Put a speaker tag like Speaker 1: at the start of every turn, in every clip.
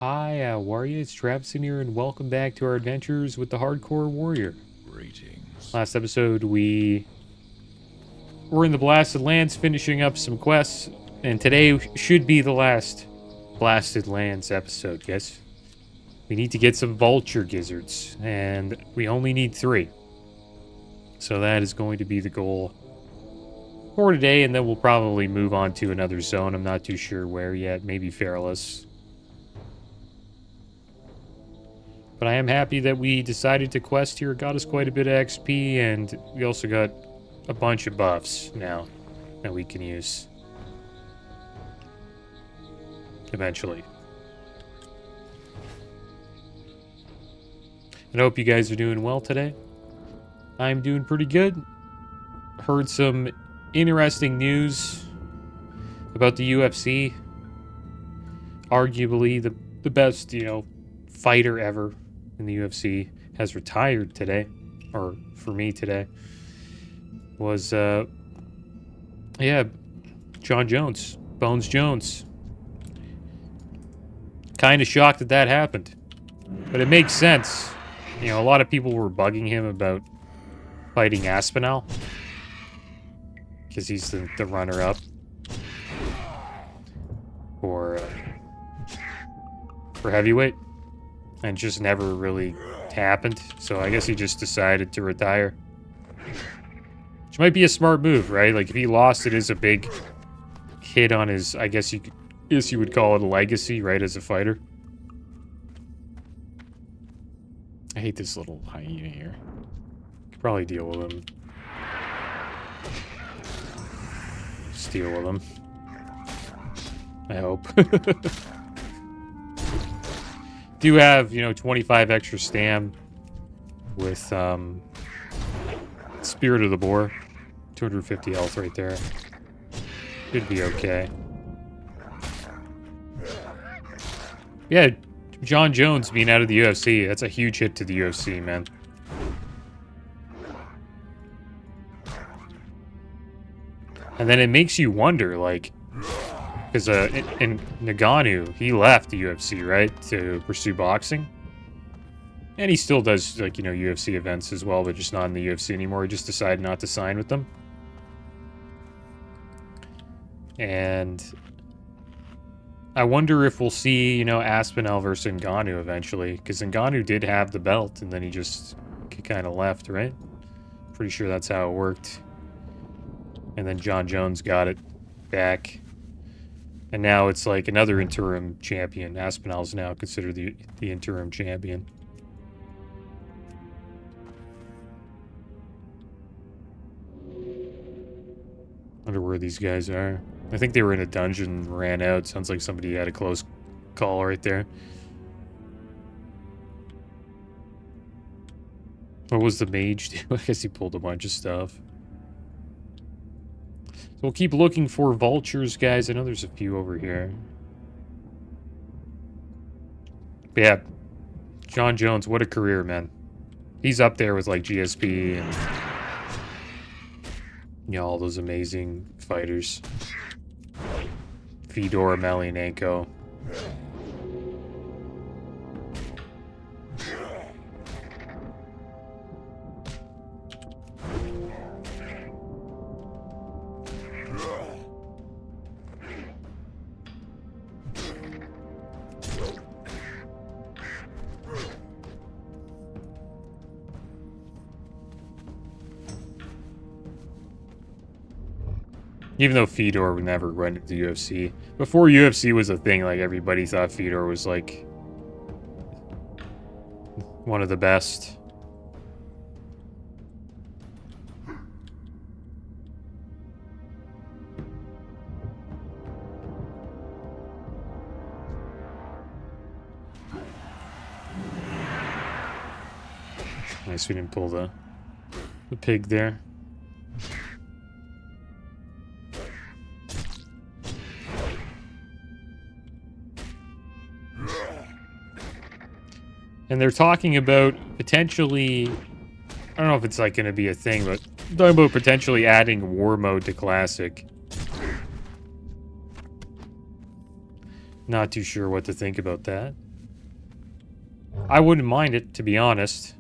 Speaker 1: Hi, how are you? It's Travis in here, and welcome back to our adventures with the Hardcore Warrior.
Speaker 2: Greetings.
Speaker 1: Last episode, we were in the Blasted Lands finishing up some quests, and today should be the last Blasted Lands episode, yes? We need to get some vulture gizzards, and we only need 3. So that is going to be the goal for today, and then we'll probably move on to another zone. I'm not too sure where yet, maybe Fairless. But I am happy that we decided to quest here. It got us quite a bit of XP, and we also got a bunch of buffs now that we can use. Eventually. And I hope you guys are doing well today. I'm doing pretty good. Heard some interesting news about the UFC. Arguably the best, fighter ever in the UFC has retired today, or for me today, was, John Jones, Bones Jones. Kind of shocked that happened, but it makes sense. A lot of people were bugging him about fighting Aspinall, because he's the runner-up for heavyweight. And just never really happened. So I guess he just decided to retire. Which might be a smart move, right? Like, if he lost, it is a big hit on his, I guess you would call it a legacy, right, as a fighter. I hate this little hyena here. Could probably deal with him. Just deal with him. I hope. Do have, 25 extra stam with Spirit of the Boar. 250 health right there. Should be okay. Yeah, John Jones being out of the UFC, that's a huge hit to the UFC, man. And then it makes you wonder, like, because in Nagano, he left the UFC, right, to pursue boxing. And he still does, like, UFC events as well, but just not in the UFC anymore. He just decided not to sign with them. And I wonder if we'll see, Aspinall versus Ngannou eventually. Because Ngannou did have the belt, and then he just kind of left, right? Pretty sure that's how it worked. And then John Jones got it back. And now it's like another interim champion. Aspinall's now considered the interim champion. Wonder where these guys are. I think they were in a dungeon, ran out. Sounds like somebody had a close call right there. What was the mage do? I guess he pulled a bunch of stuff. So we'll keep looking for vultures, guys. I know there's a few over here. But yeah, John Jones, what a career, man. He's up there with, like, GSP and, all those amazing fighters. Fedor Emelianenko. Even though Fedor would never run into the UFC. Before UFC was a thing, like, everybody thought Fedor was, like, one of the best. Nice we didn't pull the pig there. And they're talking about potentially, I don't know if it's, like, going to be a thing, but talking about potentially adding war mode to Classic. Not too sure what to think about that. I wouldn't mind it, to be honest.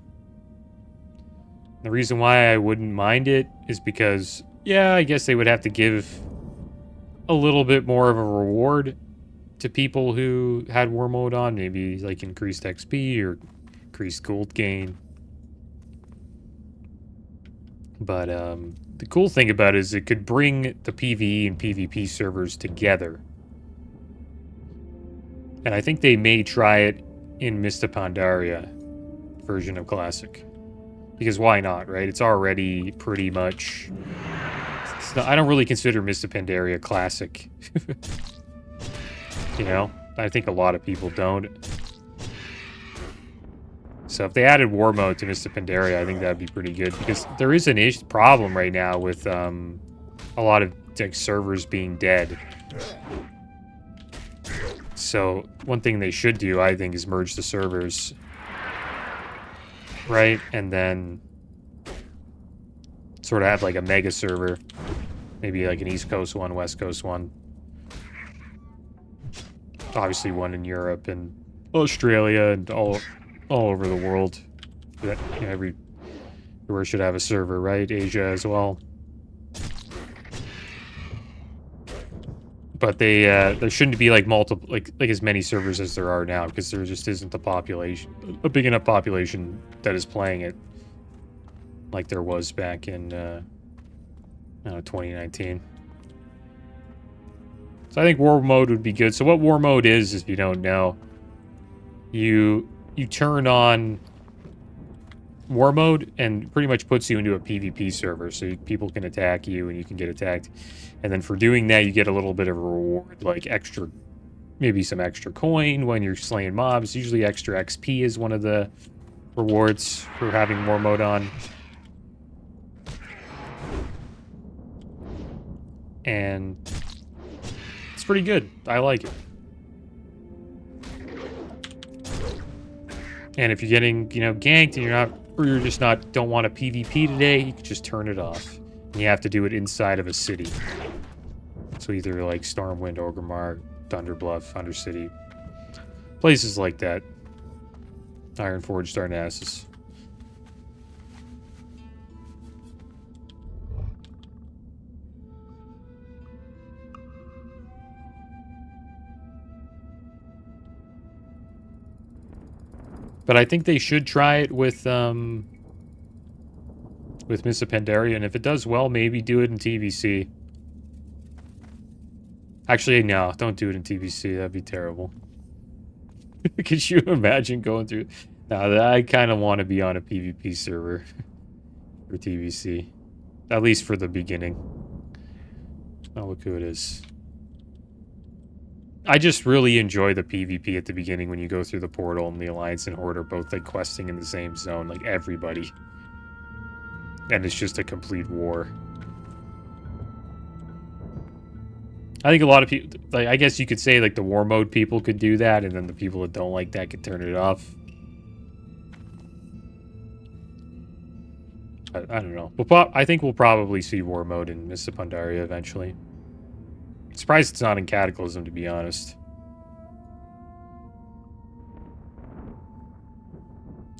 Speaker 1: The reason why I wouldn't mind it is because, yeah, I guess they would have to give a little bit more of a reward to people who had war mode on. Maybe like increased XP or increased gold gain. But the cool thing about it is it could bring the PvE and PvP servers together. And I think they may try it in Mista Pandaria version of Classic. Because why not, right? It's already pretty much... I don't really consider Mista Pandaria Classic. You know? I think a lot of people don't. So if they added War Mode to Mista Pandaria, I think that'd be pretty good. Because there is an problem right now with a lot of like, servers being dead. So one thing they should do, I think, is merge the servers. Right? And then sort of have like a mega server. Maybe like an East Coast one, West Coast one. Obviously one in Europe and Australia and all over the world. That, you know, everywhere should have a server, right? Asia as well. But they there shouldn't be like multiple like as many servers as there are now, because there just isn't a big enough population that is playing it like there was back in 2019. So I think War Mode would be good. So what War Mode is, if you don't know, you turn on War Mode and pretty much puts you into a PvP server, so people can attack you and you can get attacked. And then for doing that, you get a little bit of a reward, like maybe some extra coin when you're slaying mobs. Usually extra XP is one of the rewards for having War Mode on. And it's pretty good. I like it. And if you're getting, you know, ganked and you're just don't want a PvP today, you can just turn it off. And you have to do it inside of a city. So either like Stormwind, Orgrimmar, Thunderbluff, Undercity. Places like that. Ironforge, Darnassus. But I think they should try it with Mista Pandaria, and if it does well, maybe do it in TVC. Actually, no, don't do it in TVC. That'd be terrible. Could you imagine going through... No, I kind of want to be on a PvP server for TVC. At least for the beginning. Oh, look who it is. I just really enjoy the PvP at the beginning when you go through the portal and the Alliance and Horde are both like questing in the same zone, like everybody. And it's just a complete war. I think a lot of people, like, I guess you could say like the War Mode people could do that, and then the people that don't like that could turn it off. I don't know. I think we'll probably see War Mode in Mista Pandaria eventually. Surprised it's not in Cataclysm, to be honest.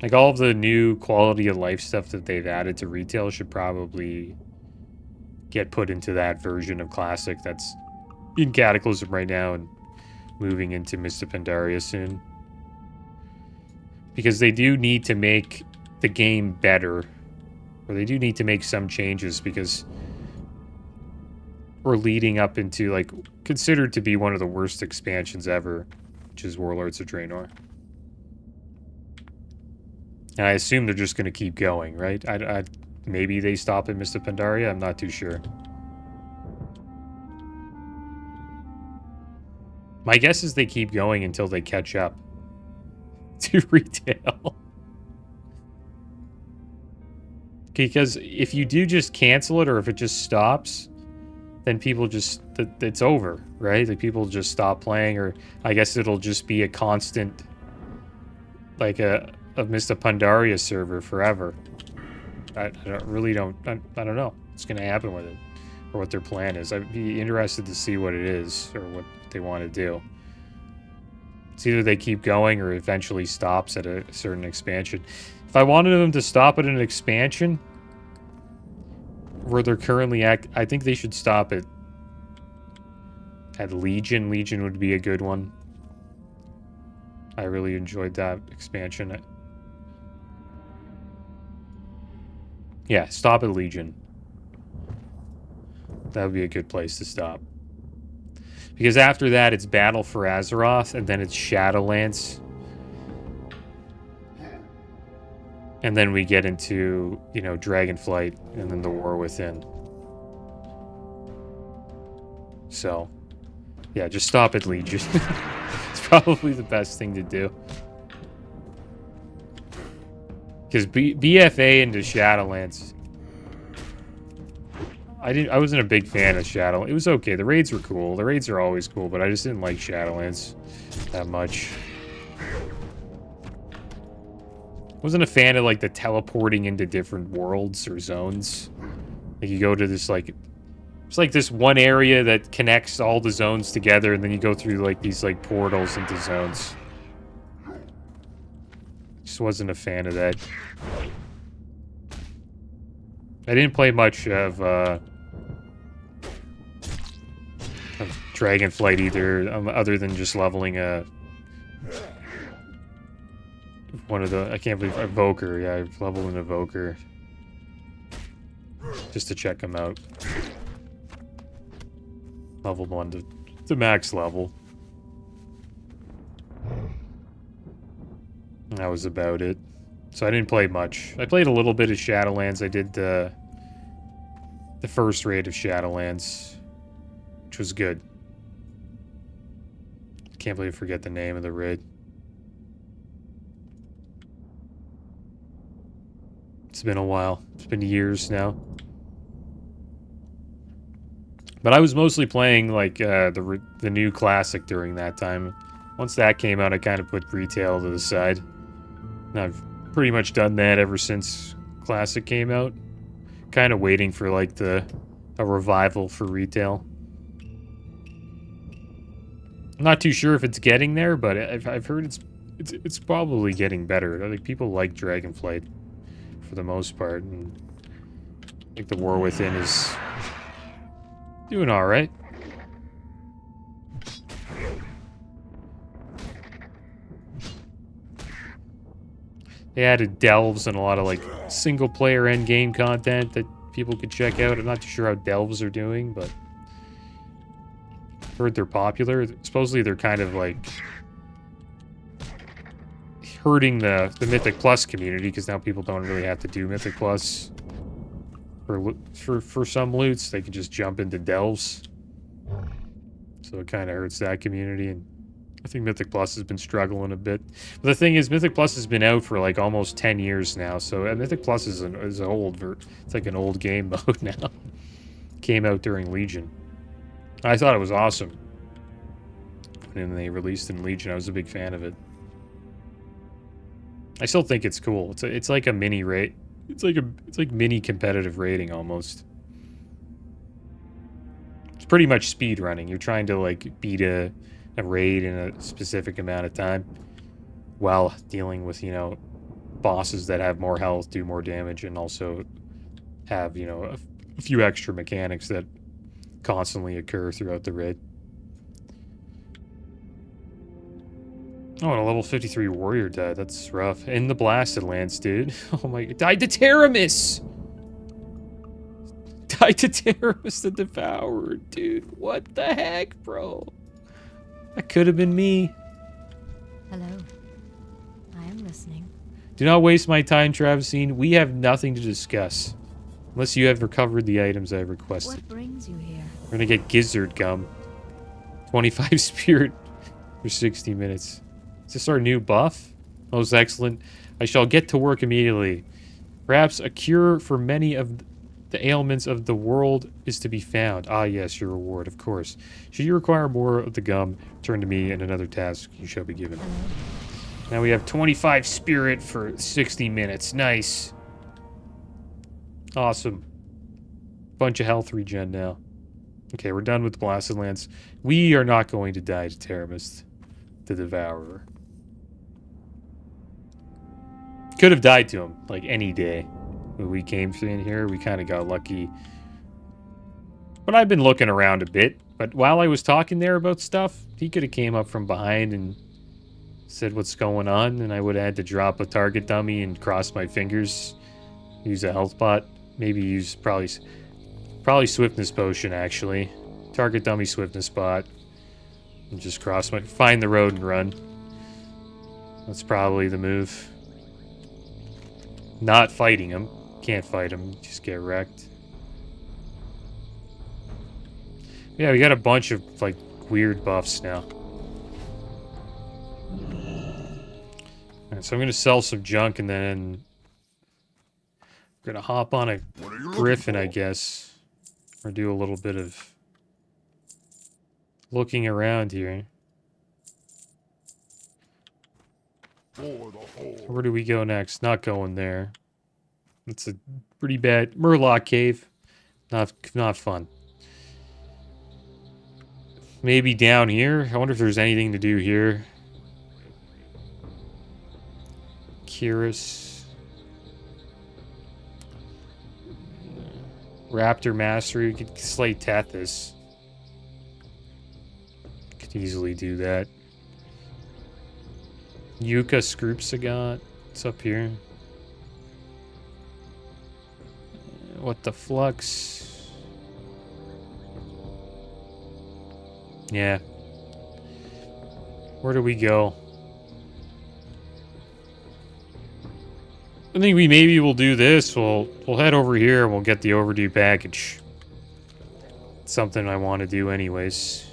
Speaker 1: Like, all of the new quality of life stuff that they've added to retail should probably get put into that version of Classic that's in Cataclysm right now and moving into Mista Pandaria soon. Because they do need to make the game better. Or they do need to make some changes, because we're leading up into, like, considered to be one of the worst expansions ever, which is Warlords of Draenor. And I assume they're just going to keep going, right? Maybe they stop at Mista Pandaria, I'm not too sure. My guess is they keep going until they catch up to retail. Because if you do just cancel it, or if it just stops, then people just, it's over, right? Like, people just stop playing, or I guess it'll just be a constant, like a Mista Pandaria server forever. I don't know what's going to happen with it, or what their plan is. I'd be interested to see what it is, or what they want to do. It's either they keep going or eventually stops at a certain expansion. If I wanted them to stop at an expansion where they're currently at, I think they should stop at Legion. Legion would be a good one. I really enjoyed that expansion. Yeah, stop at Legion. That would be a good place to stop. Because after that, it's Battle for Azeroth, and then it's Shadowlands. And then we get into, you know, Dragonflight, and then the War Within. So, yeah, just stop at Legion. It's probably the best thing to do. Because BFA into Shadowlands... I wasn't a big fan of Shadow. It was okay. The raids were cool. The raids are always cool, but I just didn't like Shadowlands that much. Wasn't a fan of, like, the teleporting into different worlds or zones. Like, you go to this, like... It's like this one area that connects all the zones together, and then you go through, like, these, like, portals into zones. Just wasn't a fan of that. I didn't play much of Dragonflight either, other than just leveling one of the, I can't believe, Evoker. Yeah, I leveled an Evoker just to check him out. Leveled one to max level. That was about it. So I didn't play much. I played a little bit of Shadowlands. I did the first raid of Shadowlands, which was good. Can't believe I forget the name of the raid. It's been a while. It's been years now. But I was mostly playing like the new Classic during that time. Once that came out, I kind of put retail to the side. And I've pretty much done that ever since Classic came out. Kind of waiting for like a revival for retail. I'm not too sure if it's getting there, but I've heard it's probably getting better. I think people like Dragonflight for the most part, and I think the War Within is doing all right. They added delves and a lot of like single player end game content that people could check out. I'm not too sure how delves are doing, but heard they're popular. Supposedly they're kind of like hurting the Mythic Plus community, because now people don't really have to do Mythic Plus for some loots. They can just jump into delves. So it kind of hurts that community, and I think Mythic Plus has been struggling a bit. But the thing is, Mythic Plus has been out for like almost 10 years now, so Mythic Plus is it's like an old game mode now. Came out during Legion. I thought it was awesome when they released in Legion. I was a big fan of it. I still think it's cool. It's like a mini raid. It's like mini competitive raiding almost. It's pretty much speed running. You're trying to like beat a raid in a specific amount of time while dealing with, you know, bosses that have more health, do more damage, and also have, you know, a few extra mechanics that constantly occur throughout the raid. Oh, and a level 53 warrior died. That's rough. In the Blasted Lands, dude. Oh my god. Died to Teramis! Died to Teramis the Devourer, dude. What the heck, bro? That could have been me.
Speaker 2: Hello. I am listening.
Speaker 1: Do not waste my time, Travisine. We have nothing to discuss. Unless you have recovered the items I requested.
Speaker 2: What brings you here?
Speaker 1: We're gonna get Gizzard Gum. 25 spirit for 60 minutes. Is this our new buff? Most excellent. I shall get to work immediately. Perhaps a cure for many of the ailments of the world is to be found. Ah, yes, your reward, of course. Should you require more of the gum, turn to me, and another task you shall be given. Now we have 25 spirit for 60 minutes. Nice. Awesome. Bunch of health regen now. Okay, we're done with the Blasted Lands. We are not going to die to Teramis. the Devourer. Could have died to him, like, any day. When we came in here, we kind of got lucky. But I've been looking around a bit. But while I was talking there about stuff, he could have came up from behind and said what's going on, and I would have had to drop a target dummy and cross my fingers. Use a health bot. Maybe use probably swiftness potion, actually. Target dummy swiftness bot. And just find the road and run. That's probably the move. Not fighting him. Can't fight him. Just get wrecked. Yeah, we got a bunch of, like, weird buffs now. Alright, so I'm gonna sell some junk and then... we're gonna hop on a griffin, I guess. Or do a little bit of... looking around here. Where do we go next? Not going there. It's a pretty bad... Murloc Cave. Not fun. Maybe down here? I wonder if there's anything to do here. Curious. Raptor Mastery. We could slay Tethys. Could easily do that. Yucca Scroopsagot. What's up here? What the flux? Yeah. Where do we go? I think maybe we'll do this. We'll head over here and we'll get the overdue package. It's something I want to do anyways.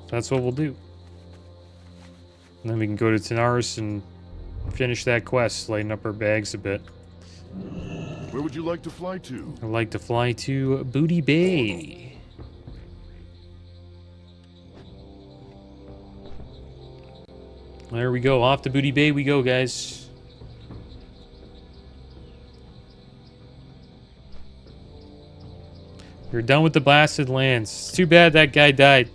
Speaker 1: That's what we'll do. And then we can go to Tanaris and finish that quest, lighten up our bags a bit.
Speaker 3: Where would you like to fly to?
Speaker 1: I'd like to fly to Booty Bay. There we go. Off to Booty Bay we go, guys. We're done with the blasted lands. It's too bad that guy died.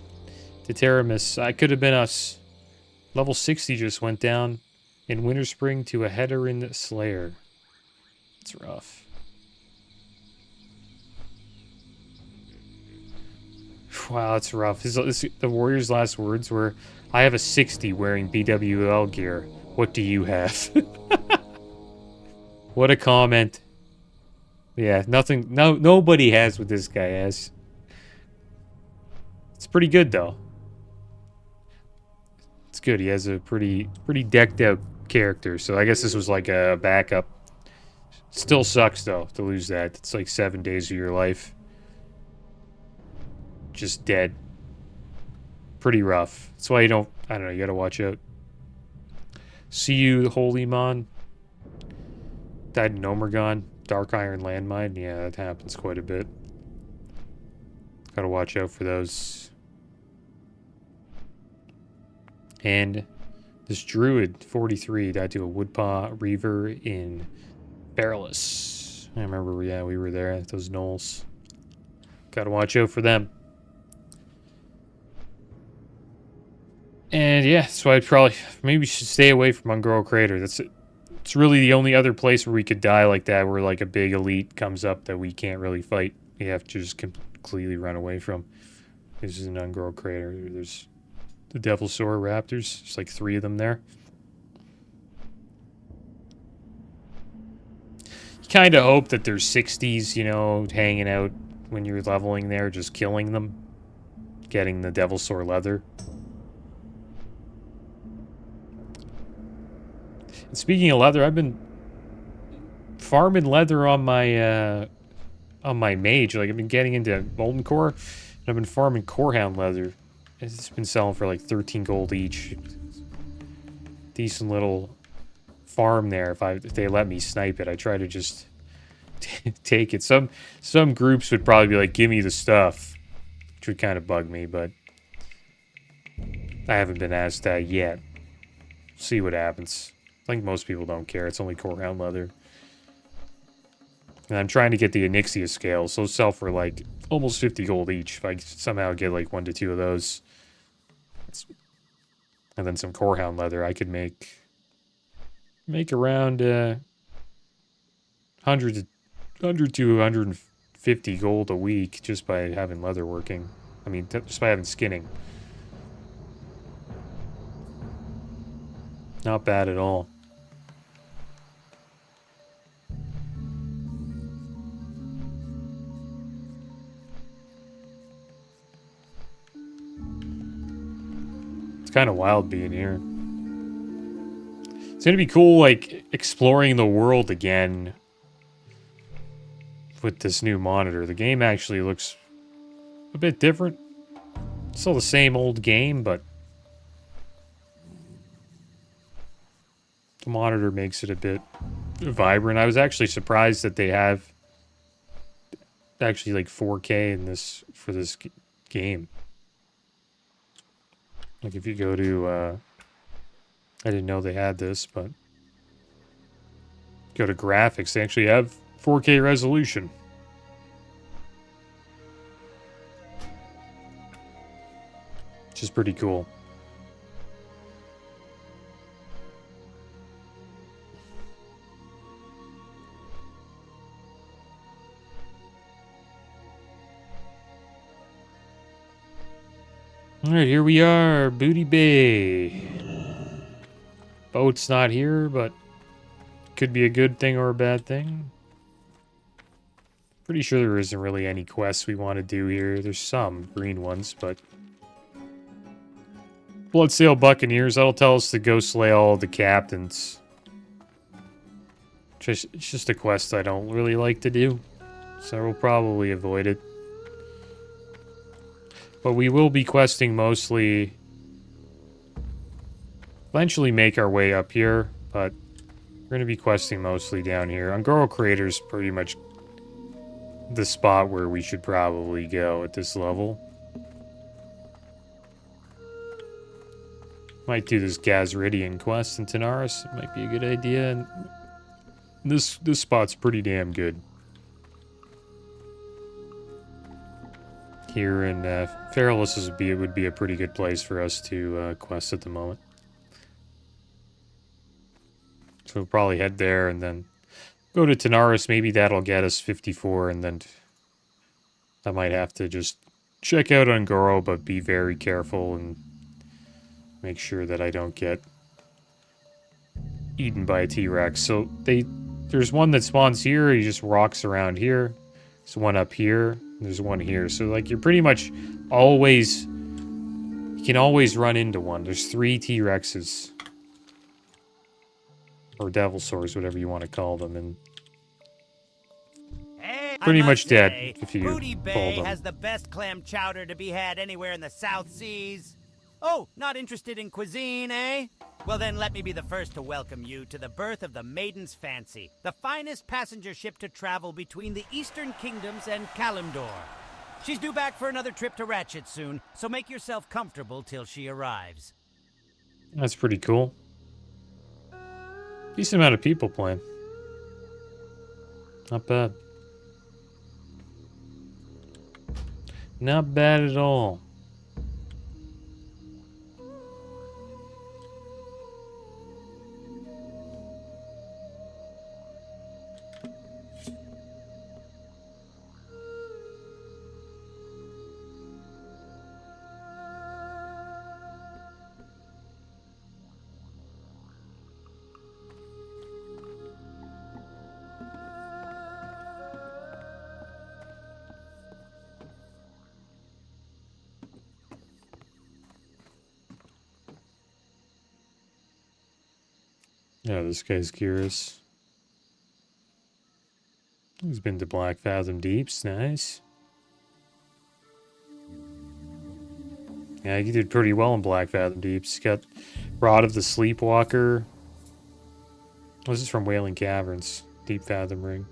Speaker 1: To Teramis. I could have been us. Level 60 just went down in Winter Spring to a Heterin Slayer. It's rough. Wow, that's rough. The Warrior's last words were, I have a 60 wearing BWL gear. What do you have? What a comment. Yeah, nothing. Nobody has what this guy has. It's pretty good though. It's good. He has a pretty decked out character. So I guess this was like a backup. Still sucks though to lose that. It's like 7 days of your life. Just dead. Pretty rough. That's why you don't... I don't know, you gotta watch out. See you, Holy Mon. Died in Omergon. Dark Iron Landmine. Yeah, that happens quite a bit. Gotta watch out for those. And this Druid, 43, died to a Woodpaw Reaver in Perilous. I remember, yeah, we were there at those knolls. Gotta watch out for them. And yeah, so I'd probably maybe should stay away from Ungoro Crater. That's it. It's really the only other place where we could die like that, where like a big elite comes up that we can't really fight. You have to just completely run away from. This is an Ungoro Crater. There's the Devilsaur Raptors. There's like 3 of them there. You kind of hope that there's 60s, you know, hanging out when you're leveling there, just killing them, getting the Devilsaur leather. And speaking of leather, I've been farming leather on my mage. Like, I've been getting into Molten Core, and I've been farming Corehound leather. It's been selling for like 13 gold each. Decent little farm there if they let me snipe it. I try to just take it. Some groups would probably be like, give me the stuff, which would kind of bug me, but I haven't been asked that yet. See what happens. I think most people don't care. It's only Corehound leather. And I'm trying to get the Onyxia scales. So sell for like almost 50 gold each. If I somehow get like 1 to 2 of those, And then some corehound leather. I could make around 100 to 150 gold a week just by having leather working. I mean, just by having skinning. Not bad at all. It's kind of wild being here. It's gonna be cool, like, exploring the world again with this new monitor. The game actually looks a bit different. Still the same old game, but the monitor makes it a bit vibrant. I was actually surprised that they have actually like 4K in this for this game. Like if you go to I didn't know they had this, but go to graphics, they actually have 4K resolution. Which is pretty cool. Alright, here we are, Booty Bay. Boat's not here, but could be a good thing or a bad thing. Pretty sure there isn't really any quests we want to do here. There's some green ones, but Bloodsail Buccaneers, that'll tell us to go slay all the captains. It's just a quest I don't really like to do, so we'll probably avoid it. But we will be questing mostly. Eventually make our way up here, but we're going to be questing mostly down here. Ungoro Crater's pretty much the spot where we should probably go at this level. Might do this Gazridian quest in Tanaris. It might be a good idea. And this spot's pretty damn good. Here in Feralus would be a pretty good place for us to quest at the moment. So we'll probably head there and then go to Tanaris. Maybe that'll get us 54, and then I might have to just check out Ungoro, but be very careful and make sure that I don't get eaten by a T-Rex. So there's one that spawns here. He just walks around here. There's one up here. There's one here. So like you're pretty much always, you can always run into one. There's 3 T-Rexes. Or devil swords, whatever you want to call them, and pretty much dead if you
Speaker 4: Booty
Speaker 1: pull
Speaker 4: Bay
Speaker 1: them.
Speaker 4: has the best clam chowder to be had anywhere in the South Seas. Oh, not interested in cuisine, eh? Well then, let me be the first to welcome you to the berth of the Maiden's Fancy, the finest passenger ship to travel between the Eastern Kingdoms and Kalimdor. She's due back for another trip to Ratchet soon, so make yourself comfortable till she arrives.
Speaker 1: That's pretty cool. Decent amount of people playing. Not bad. Not bad at all. Yeah, this guy's curious. He's been to Black Fathom Deeps. Nice. Yeah, he did pretty well in Black Fathom Deeps. He got Rod of the Sleepwalker. This is from Wailing Caverns. Deep Fathom Ring.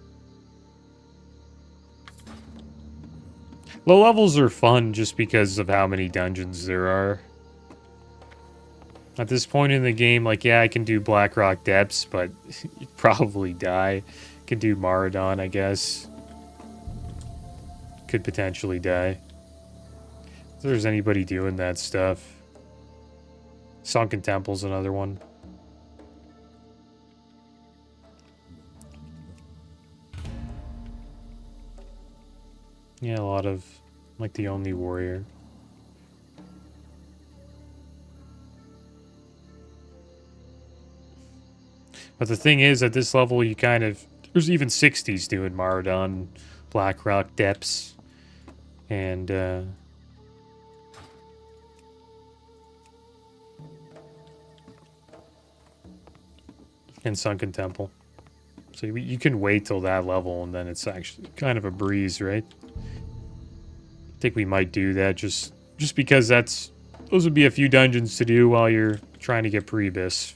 Speaker 1: Low levels are fun just because of how many dungeons there are. At this point in the game, like, yeah, I can do Blackrock Depths, but you'd probably die. Can do Maradon, I guess. Could potentially die. If there's anybody doing that stuff. Sunken Temple's another one. Yeah, a lot of, like, the only warrior. But the thing is, at this level, you kind of... There's even 60s doing Maradon, Blackrock, Depths, and, Sunken Temple. So you can wait till that level, and then it's actually kind of a breeze, right? I think we might do that just because those would be a few dungeons to do while you're trying to get pre-abyss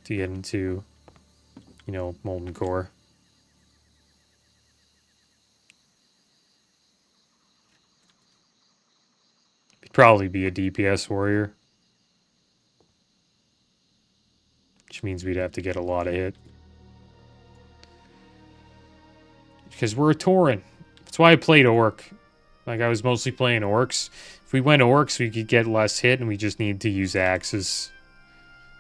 Speaker 1: to get into, you know, Molten Core. He'd probably be a DPS warrior, which means we'd have to get a lot of hit. Because we're a Tauren. That's why I played Orc. Like, I was mostly playing Orcs. If we went Orcs, we could get less hit, and we just need to use axes.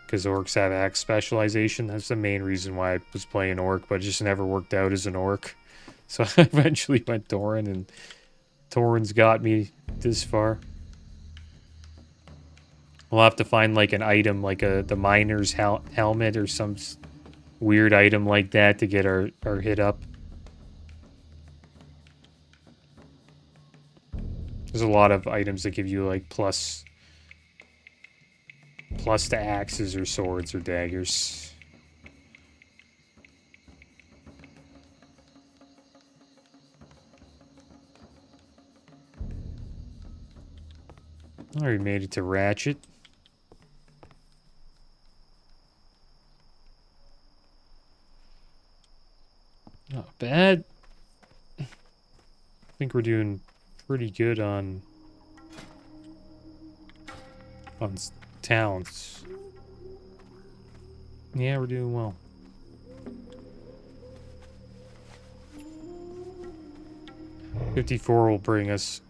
Speaker 1: Because Orcs have axe specialization. That's the main reason why I was playing Orc, but it just never worked out as an Orc. So I eventually went Tauren, and Tauren's got me this far. We'll have to find, like, an item, like the miner's helmet or some weird item like that to get our hit up. There's a lot of items that give you, like, plus to axes or swords or daggers. Already made it to Ratchet. Not bad. I think we're doing pretty good on talents. Yeah, we're doing well. $54 will bring us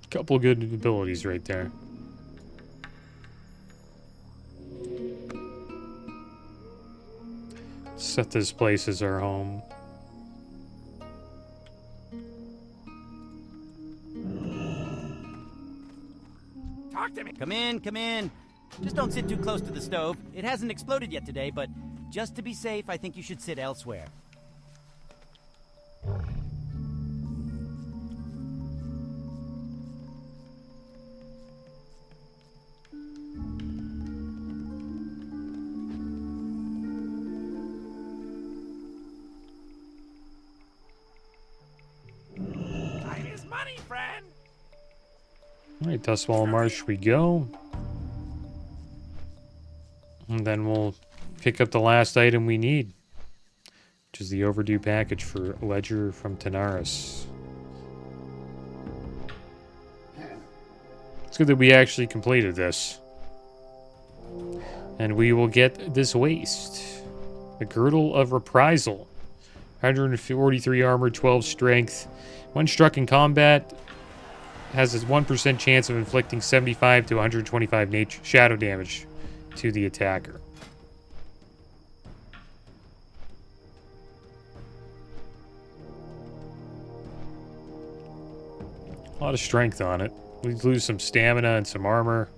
Speaker 1: a couple good abilities right there. Set this place as our home.
Speaker 4: Talk to me. Come in, come in. Just don't sit too close to the stove. It hasn't exploded yet today, but just to be safe, I think you should sit elsewhere. Time is money, friend.
Speaker 1: Alright, Dustwall Marsh we go. And then we'll pick up the last item we need, which is the overdue package for Ledger from Tanaris. It's good that we actually completed this. And we will get this waist. The Girdle of Reprisal. 143 armor, 12 strength. When struck in combat, has a 1% chance of inflicting 75 to 125 shadow damage to the attacker. A lot of strength on it. We'd lose some stamina and some armor,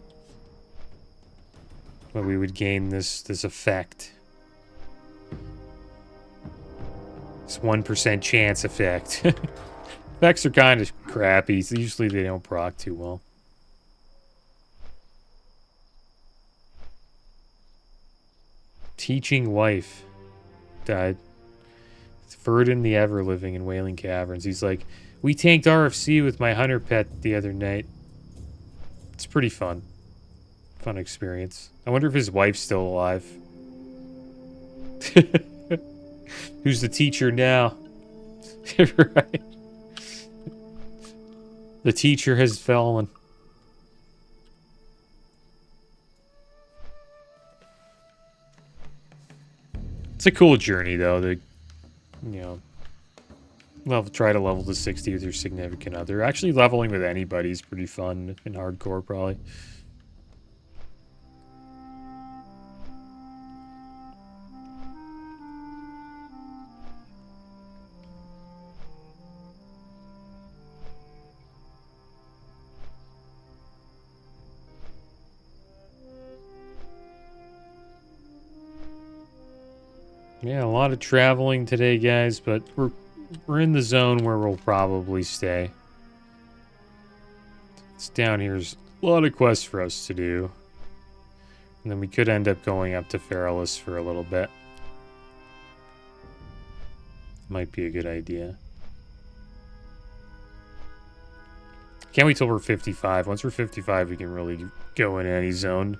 Speaker 1: but we would gain this effect. This 1% chance effect. Effects are kind of crappy. So usually they don't proc too well. Teaching Wife died. It's Verdun the Ever-Living in Wailing Caverns. He's like, we tanked RFC with my hunter pet the other night. It's pretty fun. Fun experience. I wonder if his wife's still alive. Who's the teacher now? Right. The teacher has fallen. It's a cool journey, though. To, you know, try to level to 60 with your significant other. Actually, leveling with anybody is pretty fun and hardcore, probably. Yeah, a lot of traveling today, guys, but we're in the zone where we'll probably stay. It's down here's a lot of quests for us to do. And then we could end up going up to Feralis for a little bit. Might be a good idea. Can't wait till we're 55. Once we're 55, we can really go in any zone.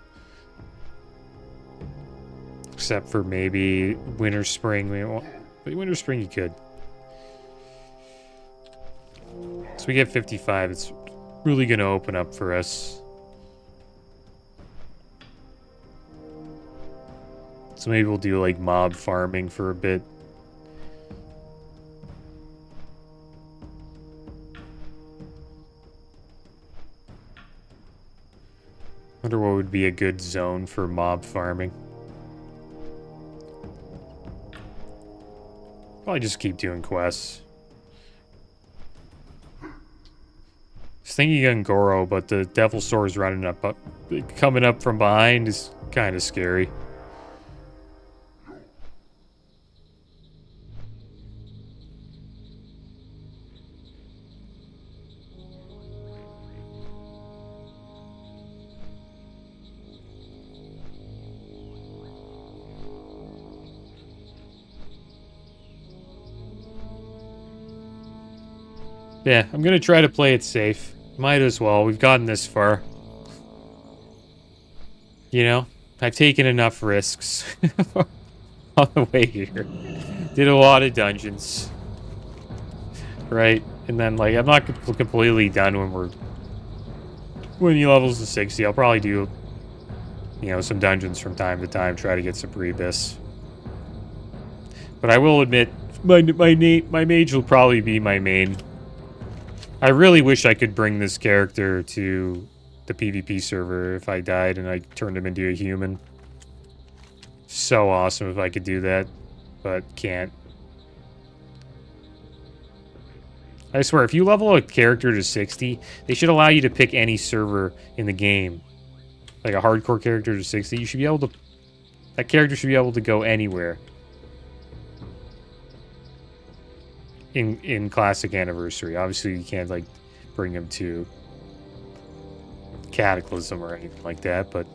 Speaker 1: Except for maybe winter, spring. But winter, spring, you could. So we get 55. It's really going to open up for us. So maybe we'll do like mob farming for a bit. Wonder what would be a good zone for mob farming. Probably just keep doing quests. I was thinking Ngoro, but the Devil Sword running up, coming up from behind is kind of scary. Yeah, I'm gonna try to play it safe. Might as well. We've gotten this far. You know, I've taken enough risks on the way here. Did a lot of dungeons. Right? And then, like, I'm not completely done when he levels to 60. I'll probably do, you know, some dungeons from time to time, try to get some Priebus. But I will admit, my mage will probably be my main. I really wish I could bring this character to the PvP server if I died and I turned him into a human. So awesome if I could do that, but can't. I swear, if you level a character to 60, they should allow you to pick any server in the game. Like a hardcore character to 60, you should be able to... That character should be able to go anywhere. In Classic Anniversary. Obviously, you can't, like, bring him to Cataclysm or anything like that, but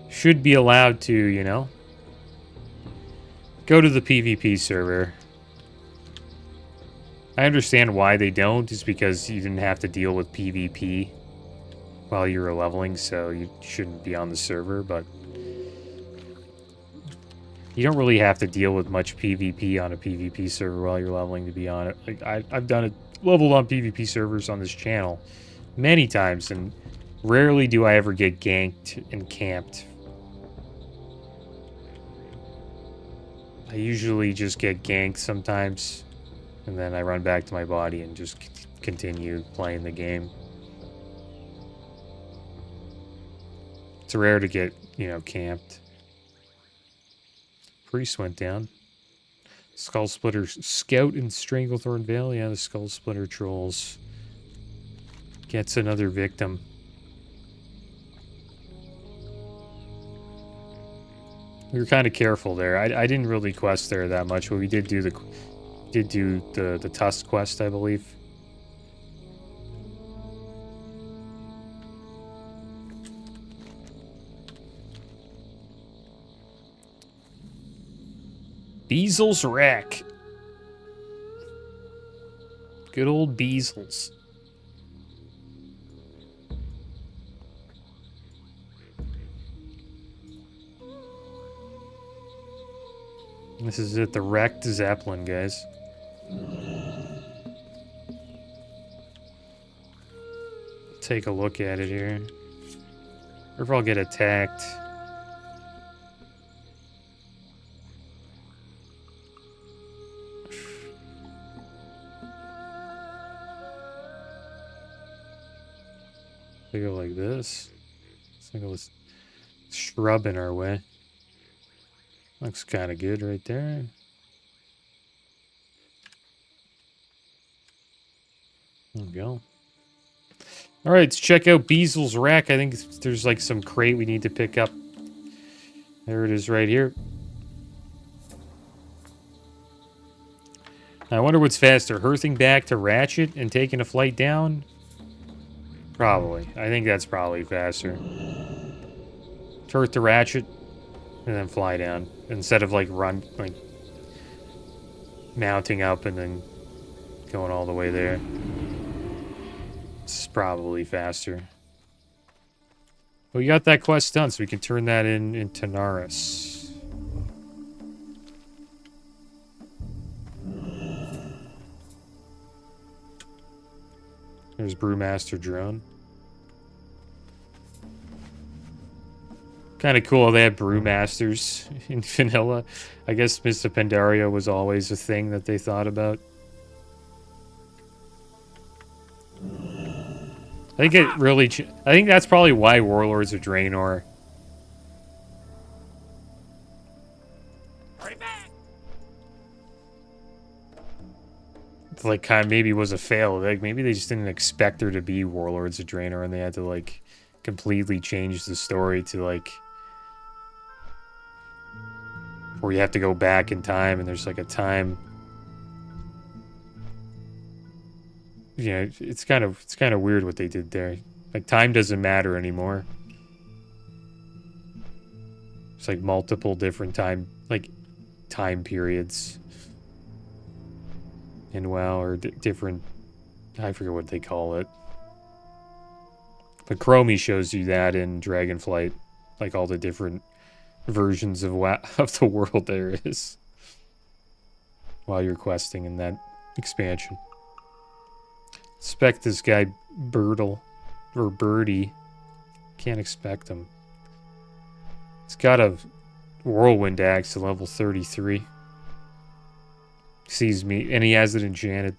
Speaker 1: should be allowed to, you know, go to the PvP server. I understand why they don't, is because you didn't have to deal with PvP while you were leveling, so you shouldn't be on the server, but you don't really have to deal with much PvP on a PvP server while you're leveling to be on it. Like I've done it, leveled on PvP servers on this channel many times, and rarely do I ever get ganked and camped. I usually just get ganked sometimes, and then I run back to my body and just continue playing the game. It's rare to get, you know, camped. Priest went down. Skull Splitter Scout in Stranglethorn Vale. Yeah, the Skull Splitter Trolls. Gets another victim. We were kind of careful there. I didn't really quest there that much, but we did do the Tusk quest, I believe. Beasel's Rack. Good old Beasels. This is it, the wrecked Zeppelin, guys. Take a look at it here. Or if I'll get attacked. They go like this. Let's think of this shrub in our way. Looks kind of good right there. There we go. Alright, let's check out Beasel's Rack. I think there's like some crate we need to pick up. There it is right here. I wonder what's faster, hearthing back to Ratchet and taking a flight down? Probably. I think that's probably faster. Hearth to Ratchet and then fly down. Instead of like mounting up and then going all the way there. It's probably faster. We got that quest done, so we can turn that in Tanaris. There's Brewmaster Drone. Kind of cool they have Brewmasters in vanilla. I guess Mr. Pandaria was always a thing that they thought about. I think it really... I think that's probably why Warlords of Draenor... like, kind of maybe was a fail. Like, maybe they just didn't expect there to be Warlords of Draenor, and they had to, like, completely change the story to, like... where you have to go back in time, and there's, like, a time... You know, it's kind of weird what they did there. Like, time doesn't matter anymore. It's like multiple different time periods in WoW, or different. I forget what they call it. But Chromie shows you that in Dragonflight, like all the different versions of of the world there is while you're questing in that expansion. Expect this guy Birdle or Birdie. Can't expect him. He's got a whirlwind axe to level 33. Sees me, and he has it enchanted.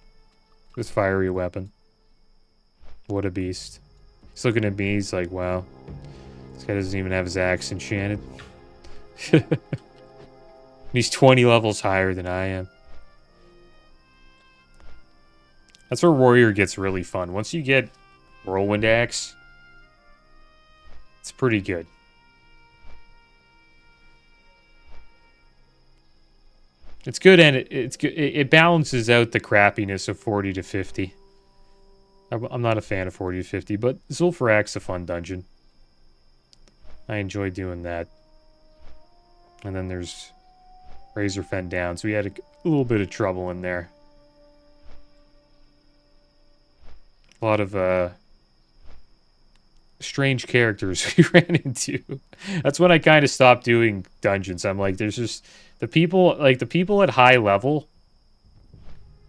Speaker 1: This fiery weapon. What a beast. He's looking at me, he's like, wow. This guy doesn't even have his axe enchanted. He's 20 levels higher than I am. That's where Warrior gets really fun. Once you get Whirlwind Axe, it's pretty good. It's good, and it balances out the crappiness of 40 to 50. I'm not a fan of 40 to 50, but Zul'Farrak's a fun dungeon. I enjoy doing that. And then there's Razorfen down, so we had a little bit of trouble in there. A lot of strange characters we ran into. That's when I kind of stopped doing dungeons. I'm like, there's just the people at high level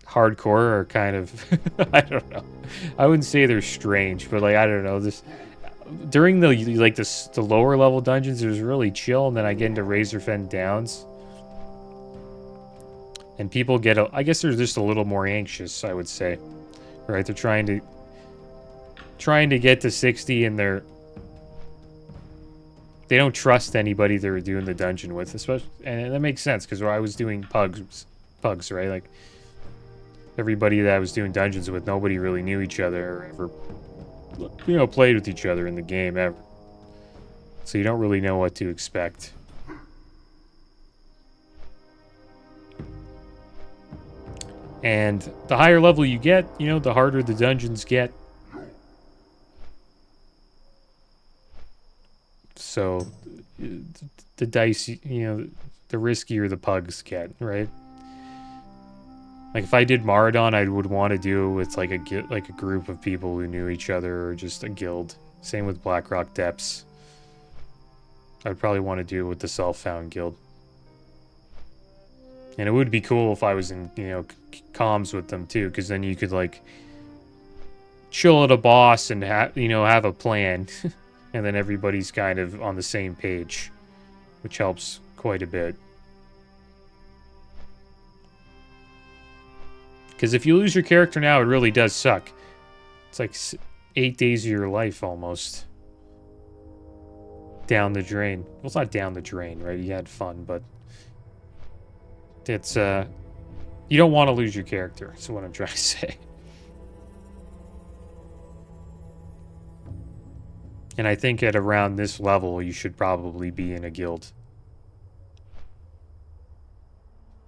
Speaker 1: hardcore are kind of I don't know. I wouldn't say they're strange, but like I don't know, this during the lower level dungeons it was really chill, and then I get into Razorfen Downs. And people get I guess they're just a little more anxious, I would say. Right? They're trying to get to 60, and they don't trust anybody they're doing the dungeon with, especially, and that makes sense because I was doing pugs, right? Like everybody that I was doing dungeons with, nobody really knew each other or ever, played with each other in the game ever. So you don't really know what to expect. And the higher level you get, the harder the dungeons get. So, the dice, the riskier the pugs get, right? Like, if I did Maradon, I would want to do it with, like a group of people who knew each other, or just a guild. Same with Blackrock Depths. I'd probably want to do it with the Self-Found Guild. And it would be cool if I was in, comms with them, too, because then you could, like, chill at a boss and, have a plan. And then everybody's kind of on the same page, which helps quite a bit. Because if you lose your character now, it really does suck. It's like 8 days of your life almost. Down the drain. Well, it's not down the drain, right? You had fun, but it's, you don't want to lose your character, that's what I'm trying to say. And I think at around this level, you should probably be in a guild.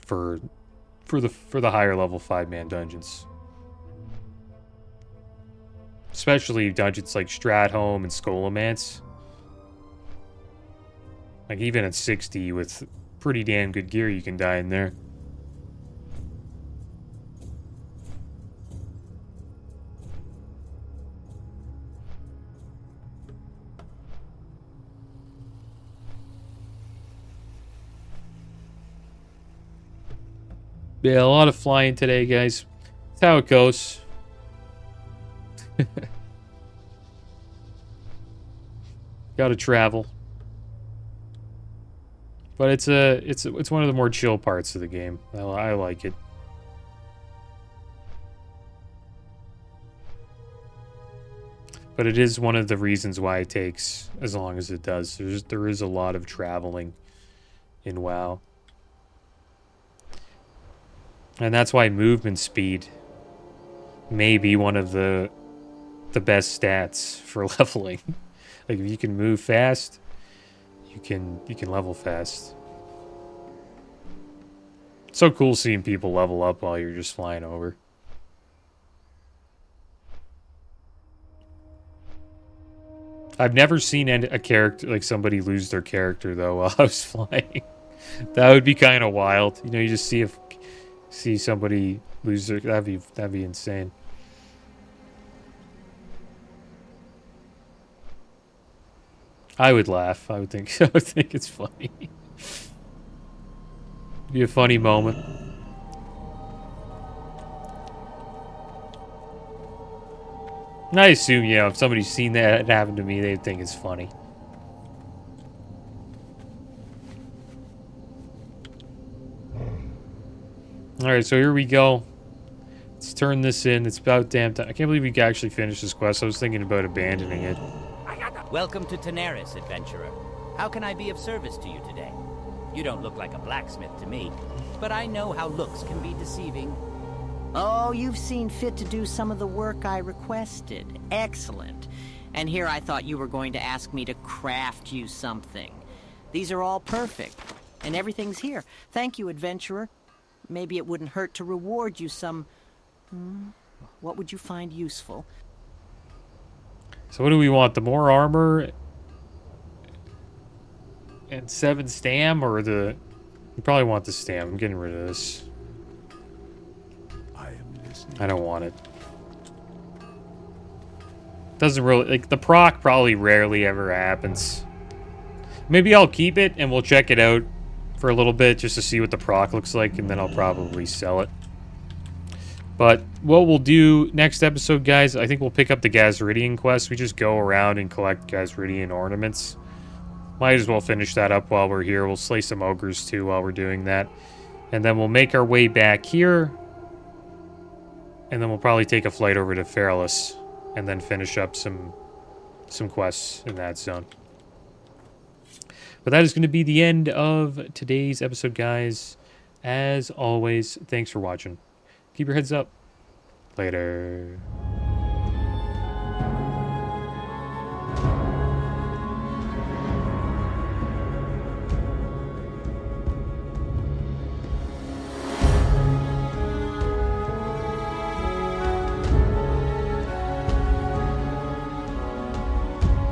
Speaker 1: for the higher level 5-man dungeons. Especially dungeons like Stratholme and Scholomance. Like even at 60 with pretty damn good gear you can die in there. Yeah, a lot of flying today, guys. That's how it goes. Gotta travel. But it's one of the more chill parts of the game. I like it. But it is one of the reasons why it takes as long as it does. There is a lot of traveling in WoW. And that's why movement speed may be one of the best stats for leveling. Like if you can move fast, you can level fast. It's so cool seeing people level up while you're just flying over. I've never seen a character, like somebody lose their character though while I was flying. That would be kind of wild. You know, you just see somebody lose their, that'd be insane. I would laugh. I would think it's funny. Be a funny moment. And I assume, you know, if somebody's seen that happen to me, they'd think it's funny. Alright, so here we go. Let's turn this in. It's about damn time. I can't believe we can actually finish this quest. I was thinking about abandoning it.
Speaker 4: Welcome to Tenaris, adventurer. How can I be of service to you today? You don't look like a blacksmith to me, but I know how looks can be deceiving.
Speaker 5: Oh, you've seen fit to do some of the work I requested. Excellent. And here I thought you were going to ask me to craft you something. These are all perfect, and everything's here. Thank you, adventurer. Maybe it wouldn't hurt to reward you some... what would you find useful?
Speaker 1: So what do we want? The more armor and 7 stam, or the... We probably want the stam. I'm getting rid of this. I don't want it. Doesn't really... Like, the proc probably rarely ever happens. Maybe I'll keep it, and we'll check it out for a little bit, just to see what the proc looks like, and then I'll probably sell it. But what we'll do next episode, guys, I think we'll pick up the Gazridian quest. We just go around and collect Gazridian ornaments. Might as well finish that up while we're here. We'll slay some ogres, too, while we're doing that. And then we'll make our way back here. And then we'll probably take a flight over to Fairless. And then finish up some quests in that zone. But that is going to be the end of today's episode, guys. As always, thanks for watching. Keep your heads up. Later.